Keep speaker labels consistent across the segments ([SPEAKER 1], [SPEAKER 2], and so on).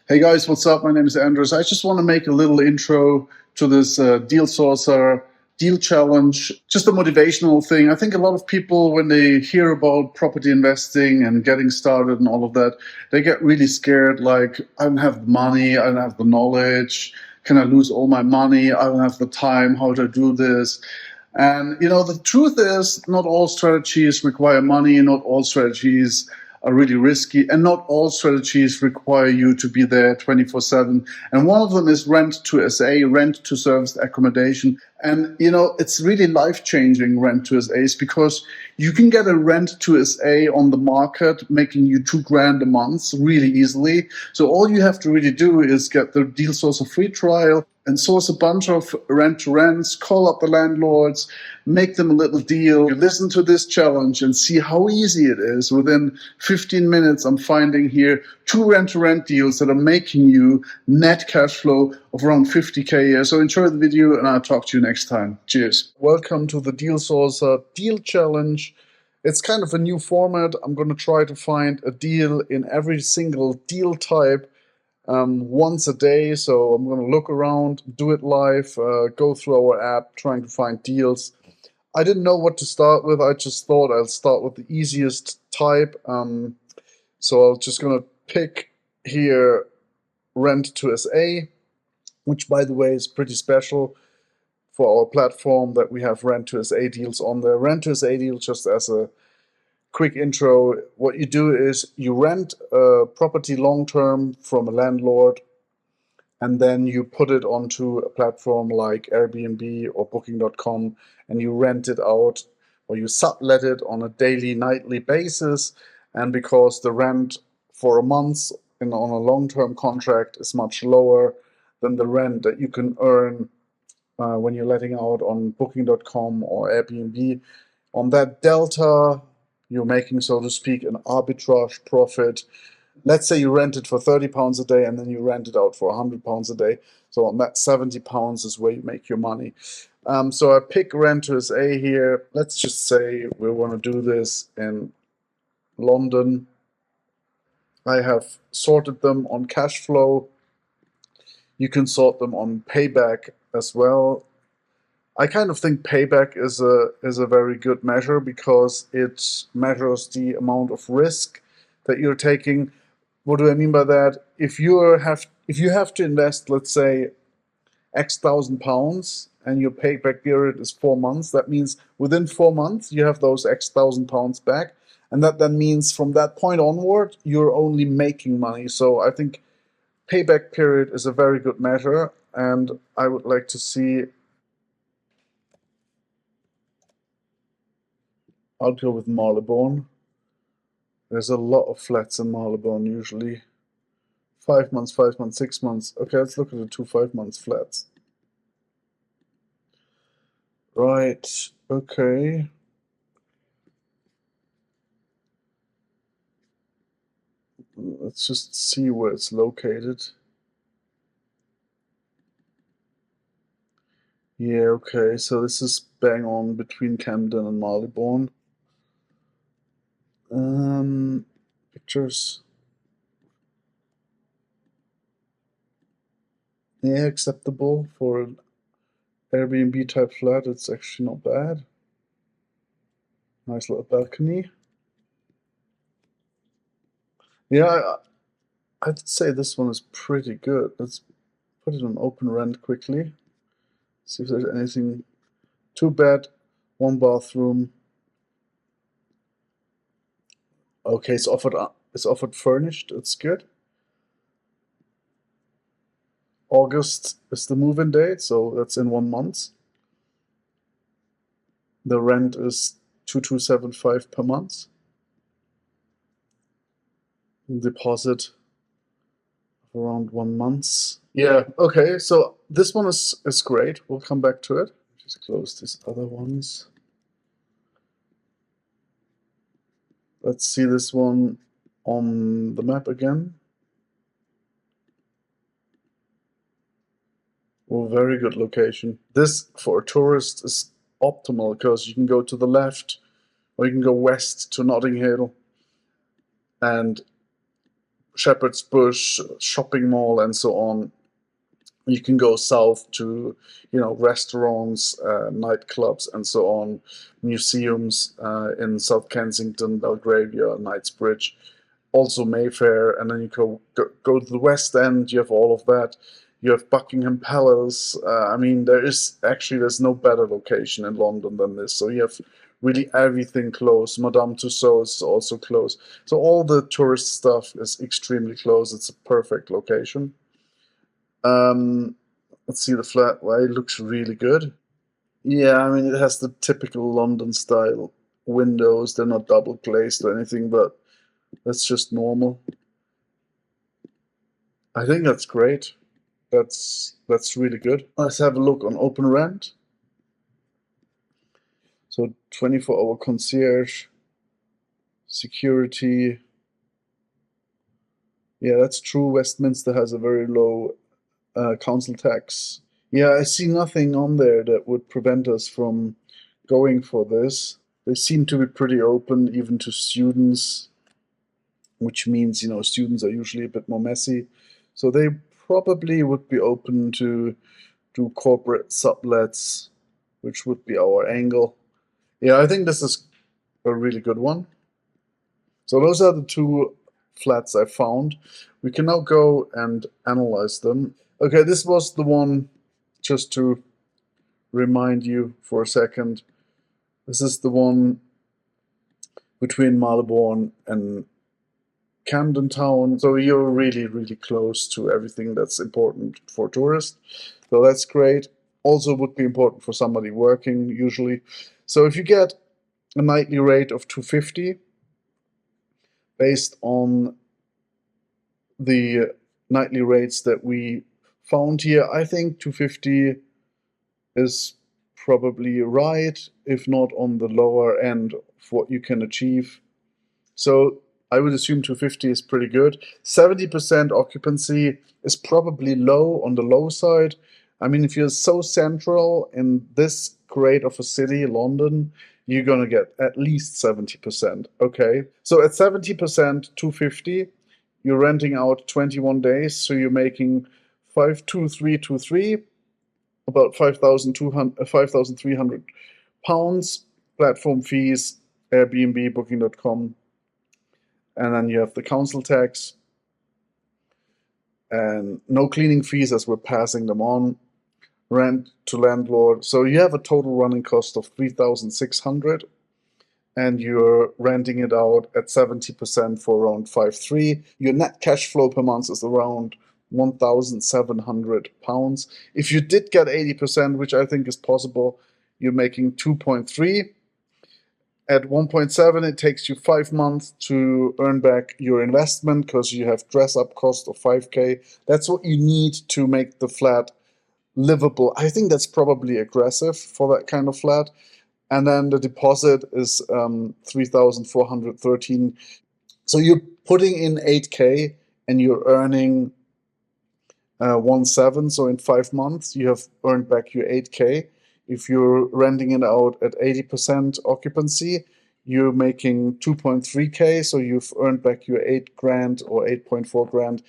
[SPEAKER 1] Hey guys, what's up? My name is Andres. I just want to make a little intro to this Deal Sourcer Deal Challenge, just a motivational thing. I think a lot of people, when they hear about property investing and getting started and all of that, they get really scared, like, I don't have the money, I don't have the knowledge, can I lose all my money? I don't have the time, how do I do this? And, the truth is, not all strategies require money, not all strategies are really risky, and not all strategies require you to be there 24/7. And one of them is rent to SA, rent to serviced accommodation. And, it's really life-changing, rent to SAs, because you can get a rent to SA on the market, making you $2,000 a month really easily. So all you have to really do is get the Deal Sourcer free trial and source a bunch of rent-to-rents, call up the landlords, make them a little deal. You listen to this challenge and see how easy it is. Within 15 minutes, I'm finding here 2 rent-to-rent deals that are making you net cash flow of around 50K a year. So enjoy the video and I'll talk to you next time. Cheers. Welcome to the Deal Sourcer Deal Challenge. It's kind of a new format. I'm going to try to find a deal in every single deal type once a day. So I'm going to look around, do it live, go through our app, trying to find deals. I didn't know what to start with. I just thought I'll start with the easiest type. So I'm just going to pick here rent to SA, which, by the way, is pretty special for our platform that we have rent to SA deals on there. Rent to SA deal, just as a quick intro, what you do is you rent a property long-term from a landlord, and then you put it onto a platform like Airbnb or Booking.com, and you rent it out or you sublet it on a daily, nightly basis. And because the rent for a month on a long-term contract is much lower than the rent that you can earn when you're letting out on Booking.com or Airbnb, on that delta, you're making, so to speak, an arbitrage profit. Let's say you rent it for £30 a day and then you rent it out for £100 a day. So on that £70 is where you make your money. So I pick rent to SA here. Let's just say we want to do this in London. I have sorted them on Cashflow. You can sort them on Payback as well. I kind of think Payback is a very good measure because it measures the amount of risk that you're taking. What do I mean by that? If you have to invest, let's say, X thousand pounds and your payback period is 4 months, that means within 4 months you have those X thousand pounds back, and that means from that point onward you're only making money. So I think payback period is a very good measure, and I would like to see. I'll go with Marylebone. There's a lot of flats in Marylebone usually. 5 months, 5 months, 6 months. Okay, let's look at the 2 5-month flats. Right, okay. Let's just see where it's located. Yeah, okay, so this is bang on between Camden and Marylebone. Pictures. Yeah, acceptable for an Airbnb type flat. It's actually not bad. Nice little balcony. Yeah, I'd say this one is pretty good. Let's put it on open rent quickly. See if there's anything. 2 bed, 1 bathroom. Okay, it's offered furnished. It's good. August is the move-in date, so that's in 1 month. The rent is 2275 per month. Deposit of around 1 month. Yeah, okay, so this one is great. We'll come back to it. Just close these other ones. Let's see this one on the map again. Oh, very good location. This, for a tourist, is optimal because you can go to the left or you can go west to Notting Hill and Shepherd's Bush shopping mall and so on. You can go south to, restaurants, nightclubs, and so on, museums in South Kensington, Belgravia, Knightsbridge, also Mayfair, and then you go to the West End. You have all of that. You have Buckingham Palace. I mean, there's no better location in London than this. So you have really everything close. Madame Tussauds is also close. So all the tourist stuff is extremely close. It's a perfect location. Um, let's see the flat. Well, it looks really good. Yeah, I mean, it has the typical London style windows. They're not double glazed or anything, but that's just normal. I think that's great. That's really good. Let's have a look on Open Rent. So 24-hour concierge, security. Yeah, that's true. Westminster has a very low council tax. Yeah, I see nothing on there that would prevent us from going for this. They seem to be pretty open, even to students, which means, students are usually a bit more messy. So they probably would be open to do corporate sublets, which would be our angle. Yeah, I think this is a really good one. So those are the two flats I found. We can now go and analyze them. Okay, this was the one, just to remind you for a second. This is the one between Marylebone and Camden Town. So you're really, really close to everything that's important for tourists. So that's great. Also would be important for somebody working usually. So if you get a nightly rate of 250 based on the nightly rates that we found here, I think 250 is probably right, if not on the lower end of what you can achieve. So I would assume 250 is pretty good. 70% occupancy is probably low, on the low side. I mean, if you're so central in this great of a city, London, you're going to get at least 70%. Okay. So at 70%, 250, you're renting out 21 days. So you're making 52323, about 5,300 pounds, platform fees, Airbnb, booking.com. And then you have the council tax and no cleaning fees as we're passing them on, rent to landlord. So you have a total running cost of 3,600 and you're renting it out at 70% for around 5.3. Your net cash flow per month is around 1,700 pounds. If you did get 80%, which I think is possible, you're making 2.3. At 1.7, it takes you 5 months to earn back your investment because you have dress up cost of 5K. That's what you need to make the flat livable. I think that's probably aggressive for that kind of flat. And then the deposit is 3,413. So you're putting in 8K and you're earning 1.7. So in 5 months, you have earned back your 8K. If you're renting it out at 80% occupancy, you're making 2.3K. So you've earned back your 8 grand or 8.4 grand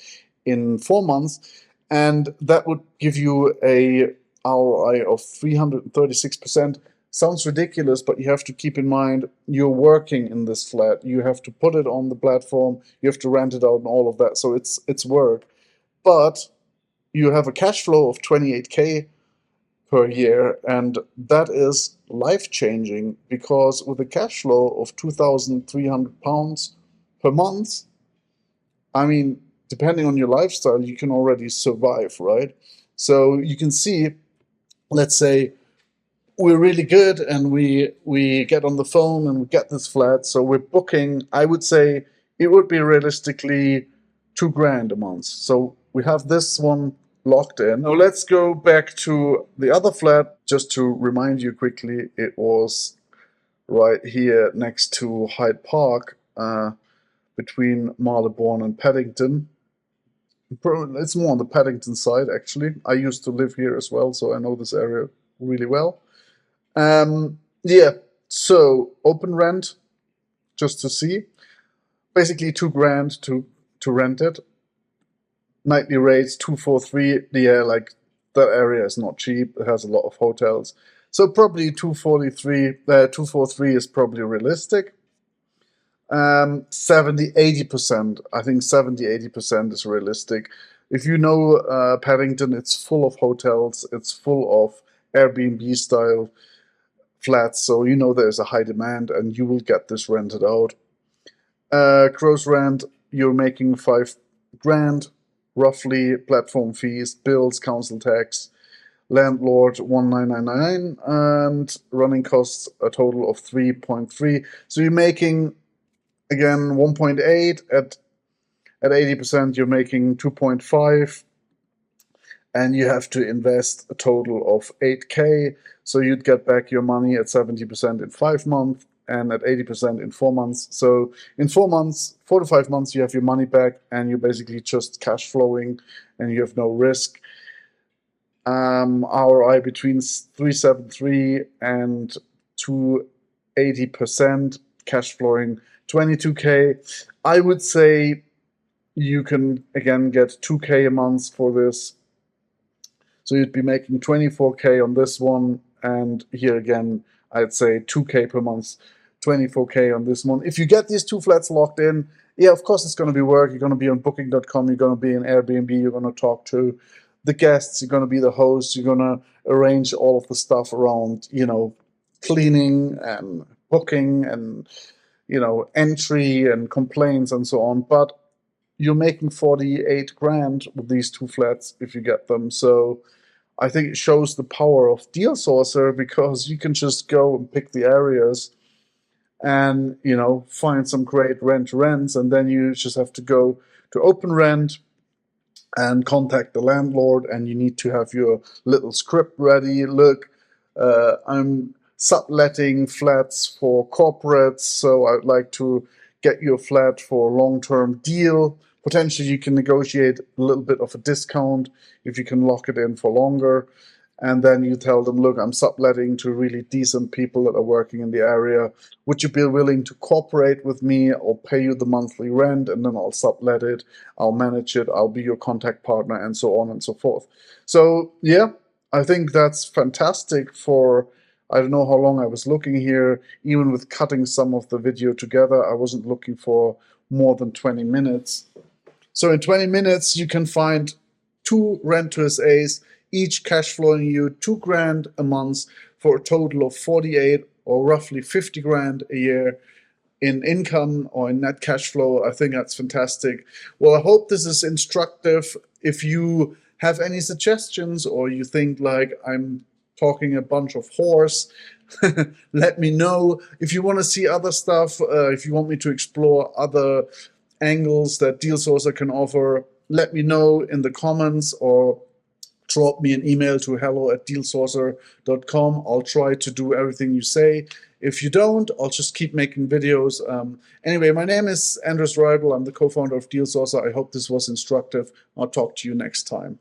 [SPEAKER 1] in 4 months. And that would give you a ROI of 336%. Sounds ridiculous, but you have to keep in mind you're working in this flat. You have to put it on the platform. You have to rent it out and all of that. So it's work. But you have a cash flow of 28K per year, and that is life-changing because with a cash flow of 2,300 pounds per month, I mean, depending on your lifestyle, you can already survive, right? So you can see, let's say we're really good and we get on the phone and we get this flat, so we're booking. I would say it would be realistically 2 grand a month. So we have this one locked in. Now let's go back to the other flat. Just to remind you quickly, it was right here next to Hyde Park, between Marylebone and Paddington. It's more on the Paddington side, actually. I used to live here as well, so I know this area really well. Yeah, so open rent, just to see. Basically 2 grand to to rent it. Nightly rates 243. Yeah, like that area is not cheap. It has a lot of hotels, so probably 243 is probably realistic. 70-80%. I think 70-80% is realistic. If you know Paddington, it's full of hotels. It's full of Airbnb style flats, so you know there's a high demand, and you will get this rented out. Gross rent, you're making 5 grand roughly. Platform fees, bills, council tax, landlord 1,999, and running costs a total of 3.3. So you're making again 1.8. At 80% you're making 2.5, and you have to invest a total of 8K. So you'd get back your money at 70% in 5 months and at 80% in 4 months. So in 4 months, 4 to 5 months, you have your money back, and you're basically just cash flowing, and you have no risk. ROI between 373 and 280%, cash flowing 22K. I would say you can again get 2K a month for this. So you'd be making 24K on this one, and here again, I'd say 2K per month, 24K on this one. If you get these 2 flats locked in, yeah, of course it's going to be work. You're going to be on Booking.com, you're going to be in Airbnb, you're going to talk to the guests, you're going to be the host, you're going to arrange all of the stuff around, cleaning and booking and, entry and complaints and so on. But you're making 48 grand with these 2 flats if you get them. So I think it shows the power of Dealsourcer, because you can just go and pick the areas and, find some great rents, and then you just have to go to Open Rent and contact the landlord, and you need to have your little script ready. Look, I'm subletting flats for corporates, so I'd like to get your flat for a long-term deal. Potentially you can negotiate a little bit of a discount if you can lock it in for longer. And then you tell them, look, I'm subletting to really decent people that are working in the area. Would you be willing to cooperate with me? I'll pay you the monthly rent, and then I'll sublet it. I'll manage it. I'll be your contact partner, and so on and so forth. So, yeah, I think that's fantastic for, I don't know how long I was looking here. Even with cutting some of the video together, I wasn't looking for more than 20 minutes. So in 20 minutes, you can find 2 rent-to-SAs, each cash flowing you 2 grand a month, for a total of 48 or roughly 50 grand a year in income or in net cash flow. I think that's fantastic. Well, I hope this is instructive. If you have any suggestions, or you think like I'm talking a bunch of horse, let me know. If you want to see other stuff, if you want me to explore other angles that Dealsourcer can offer, let me know in the comments, or drop me an email to hello@dealsourcer.com. I'll try to do everything you say. If you don't, I'll just keep making videos. Anyway, my name is Andres Reibel. I'm the co-founder of Dealsourcer. I hope this was instructive. I'll talk to you next time.